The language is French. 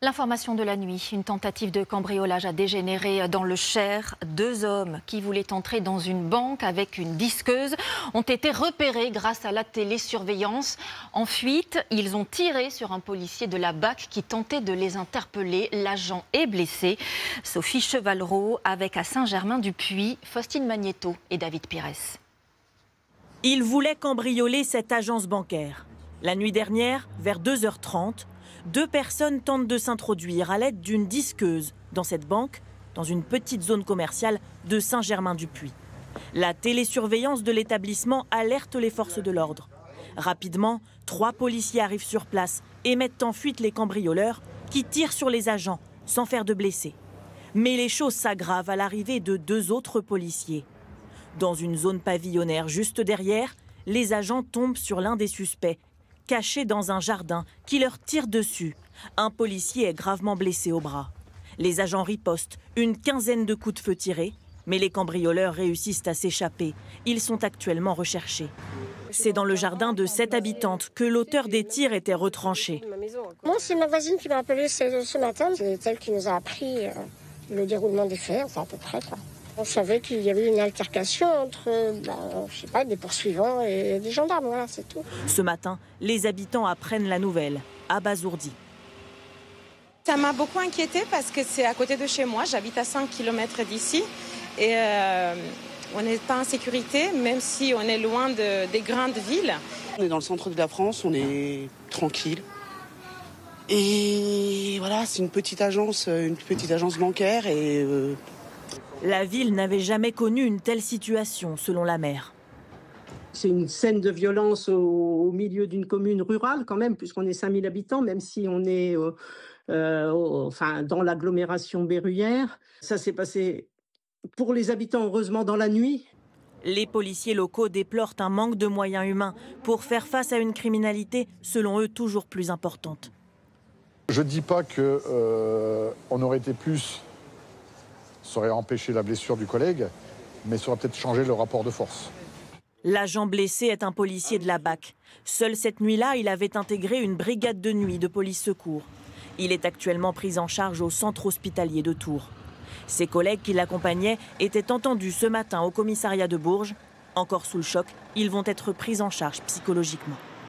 L'information de la nuit, une tentative de cambriolage a dégénéré dans le Cher. 2 hommes qui voulaient entrer dans une banque avec une disqueuse ont été repérés grâce à la télésurveillance. En fuite, ils ont tiré sur un policier de la BAC qui tentait de les interpeller. L'agent est blessé. Sophie Chevalreau avec à Saint-Germain-du-Puy, Faustine Magnéto et David Pires. Ils voulaient cambrioler cette agence bancaire. La nuit dernière, vers 2h30, 2 personnes tentent de s'introduire à l'aide d'une disqueuse dans cette banque, dans une petite zone commerciale de Saint-Germain-du-Puy. La télésurveillance de l'établissement alerte les forces de l'ordre. Rapidement, 3 policiers arrivent sur place et mettent en fuite les cambrioleurs qui tirent sur les agents sans faire de blessés. Mais les choses s'aggravent à l'arrivée de 2 autres policiers. Dans une zone pavillonnaire juste derrière, les agents tombent sur l'un des suspects, caché dans un jardin, qui leur tire dessus. Un policier est gravement blessé au bras. Les agents ripostent, une quinzaine de coups de feu tirés, mais les cambrioleurs réussissent à s'échapper. Ils sont actuellement recherchés. C'est dans le jardin de cette habitante que l'auteur des tirs était retranché. Moi, c'est ma voisine qui m'a appelé ce matin. C'est elle qui nous a appris le déroulement des faits, enfin, à peu près, quoi. On savait qu'il y avait une altercation entre, je sais pas, des poursuivants et des gendarmes, voilà, c'est tout. Ce matin, les habitants apprennent la nouvelle, abasourdis. Ça m'a beaucoup inquiétée parce que c'est à côté de chez moi, j'habite à 5 km d'ici et on n'est pas en sécurité, même si on est loin des grandes villes. On est dans le centre de la France, on est tranquille. Et voilà, c'est une petite agence bancaire et... La ville n'avait jamais connu une telle situation, selon la maire. C'est une scène de violence au milieu d'une commune rurale quand même, puisqu'on est 5000 habitants, même si on est dans l'agglomération berruyère. Ça s'est passé pour les habitants, heureusement, dans la nuit. Les policiers locaux déplorent un manque de moyens humains pour faire face à une criminalité, selon eux, toujours plus importante. Je ne dis pas qu'on aurait été plus... Ça aurait empêché la blessure du collègue, mais ça aurait peut-être changé le rapport de force. L'agent blessé est un policier de la BAC. Seule cette nuit-là, il avait intégré une brigade de nuit de police secours. Il est actuellement pris en charge au centre hospitalier de Tours. Ses collègues qui l'accompagnaient étaient entendus ce matin au commissariat de Bourges. Encore sous le choc, ils vont être pris en charge psychologiquement.